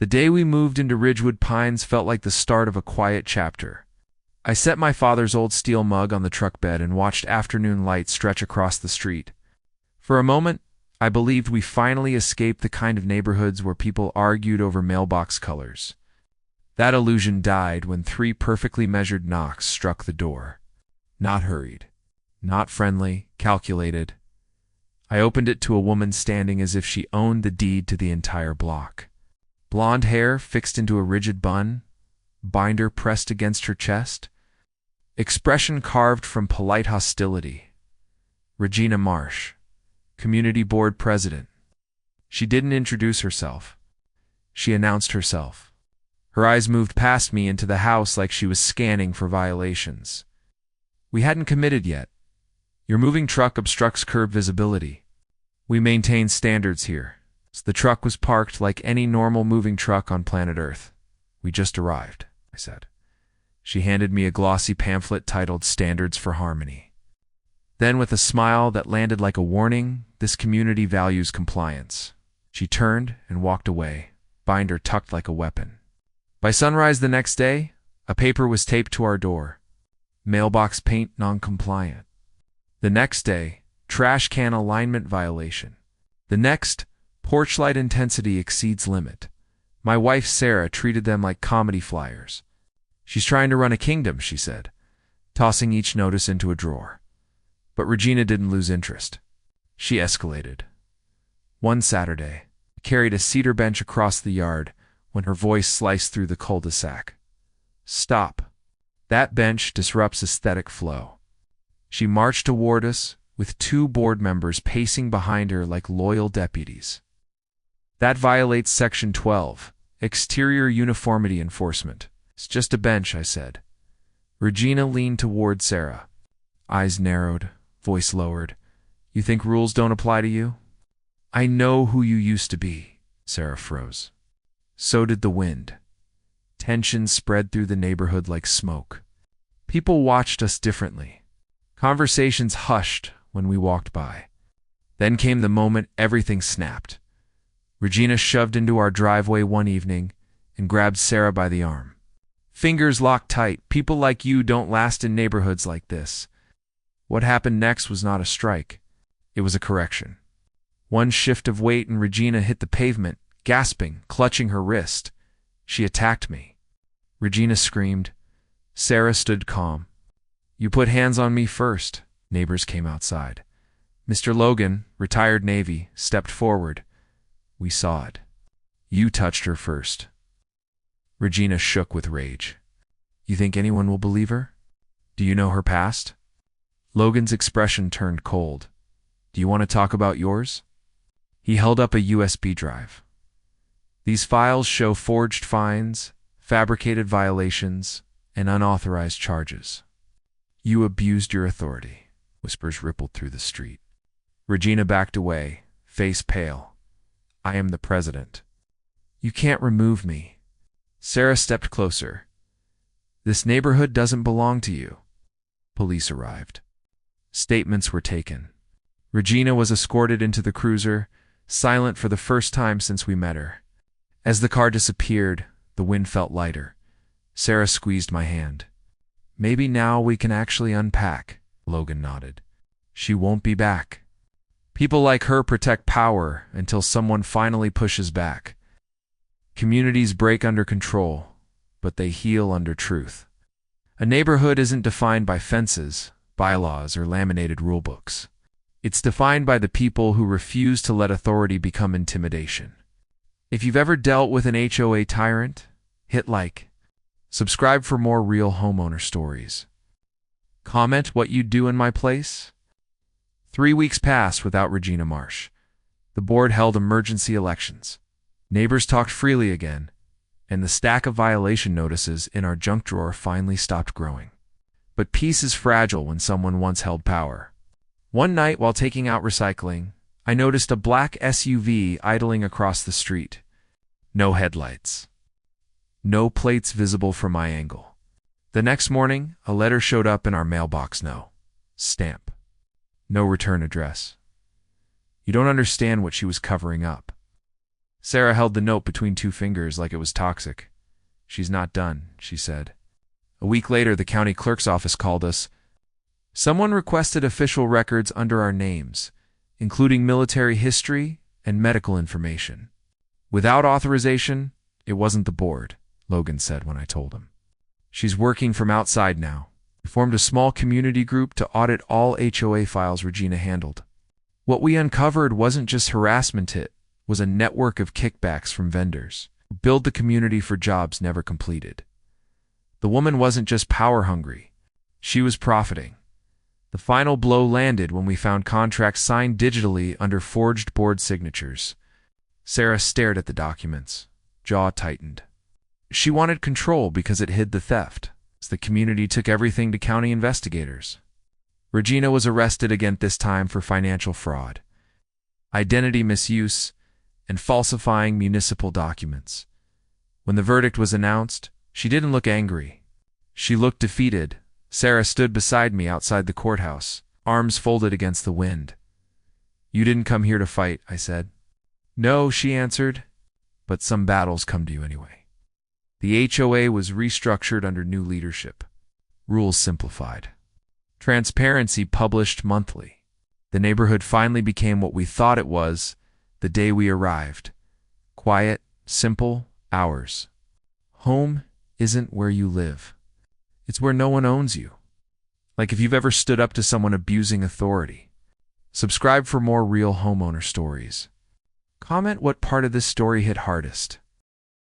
The day we moved into Ridgewood Pines felt like the start of a quiet chapter. I set my father's old steel mug on the truck bed and watched afternoon light stretch across the street. For a moment, I believed we finally escaped the kind of neighborhoods where people argued over mailbox colors. That illusion died when 3 perfectly measured knocks struck the door. Not hurried, not friendly, calculated. I opened it to a woman standing as if she owned the deed to the entire block. Blonde hair fixed into a rigid bun, binder pressed against her chest, expression carved from polite hostility. Regina Marsh, Community Board President. She didn't introduce herself. She announced herself. Her eyes moved past me into the house like she was scanning for violations. We hadn't committed yet. Your moving truck obstructs curb visibility. We maintain standards here. The truck was parked like any normal moving truck on planet Earth. We just arrived, I said. She handed me a glossy pamphlet titled Standards for Harmony. Then, with a smile that landed like a warning, this community values compliance. She turned and walked away, binder tucked like a weapon. By sunrise the next day, a paper was taped to our door. Mailbox paint non-compliant. The next day, trash can alignment violation. The next, porch light intensity exceeds limit. My wife Sarah treated them like comedy flyers. She's trying to run a kingdom, she said, tossing each notice into a drawer. But Regina didn't lose interest. She escalated. One Saturday, I carried a cedar bench across the yard when her voice sliced through the cul-de-sac. Stop. That bench disrupts aesthetic flow. She marched toward us, with 2 board members pacing behind her like loyal deputies. That violates Section 12, Exterior Uniformity Enforcement. It's just a bench, I said. Regina leaned toward Sarah. Eyes narrowed, voice lowered. You think rules don't apply to you? I know who you used to be. Sarah froze. So did the wind. Tension spread through the neighborhood like smoke. People watched us differently. Conversations hushed when we walked by. Then came the moment everything snapped. Regina shoved into our driveway one evening and grabbed Sarah by the arm. Fingers locked tight. People like you don't last in neighborhoods like this. What happened next was not a strike. It was a correction. One shift of weight and Regina hit the pavement, gasping, clutching her wrist. She attacked me. Regina screamed. Sarah stood calm. You put hands on me first. Neighbors came outside. Mr. Logan, retired Navy, stepped forward. We saw it. You touched her first. Regina shook with rage. You think anyone will believe her? Do you know her past? Logan's expression turned cold. Do you want to talk about yours? He held up a USB drive. These files show forged fines, fabricated violations, and unauthorized charges. You abused your authority. Whispers rippled through the street. Regina backed away, face pale. I am the president. You can't remove me. Sarah stepped closer. This neighborhood doesn't belong to you. Police arrived. Statements were taken. Regina was escorted into the cruiser, silent for the first time since we met her. As the car disappeared, the wind felt lighter. Sarah squeezed my hand. Maybe now we can actually unpack, Logan nodded. She won't be back. People like her protect power until someone finally pushes back. Communities break under control, but they heal under truth. A neighborhood isn't defined by fences, bylaws, or laminated rulebooks. It's defined by the people who refuse to let authority become intimidation. If you've ever dealt with an HOA tyrant, hit like. Subscribe for more real homeowner stories. Comment what you'd do in my place. 3 weeks passed without Regina Marsh. The board held emergency elections. Neighbors talked freely again, and the stack of violation notices in our junk drawer finally stopped growing. But peace is fragile when someone once held power. One night while taking out recycling, I noticed a black SUV idling across the street. No headlights. No plates visible from my angle. The next morning, a letter showed up in our mailbox. No stamp. No return address. You don't understand what she was covering up. Sarah held the note between two fingers like it was toxic. "She's not done," she said. A week later, the county clerk's office called us. "Someone requested official records under our names, including military history and medical information. Without authorization, it wasn't the board," Logan said when I told him. "She's working from outside now. We formed a small community group to audit all HOA files Regina handled. What we uncovered wasn't just harassment, it was a network of kickbacks from vendors who billed the community for jobs never completed. The woman wasn't just power hungry, she was profiting. The final blow landed when we found contracts signed digitally under forged board signatures." Sarah stared at the documents, jaw tightened. She wanted control because it hid the theft, as the community took everything to county investigators. Regina was arrested again, this time for financial fraud, identity misuse, and falsifying municipal documents. When the verdict was announced, she didn't look angry. She looked defeated. Sarah stood beside me outside the courthouse, arms folded against the wind. "You didn't come here to fight," I said. "No," she answered, "but some battles come to you anyway." The HOA was restructured under new leadership. Rules simplified. Transparency published monthly. The neighborhood finally became what we thought it was the day we arrived. Quiet, simple, ours. Home isn't where you live. It's where no one owns you. Like if you've ever stood up to someone abusing authority. Subscribe for more real homeowner stories. Comment what part of this story hit hardest.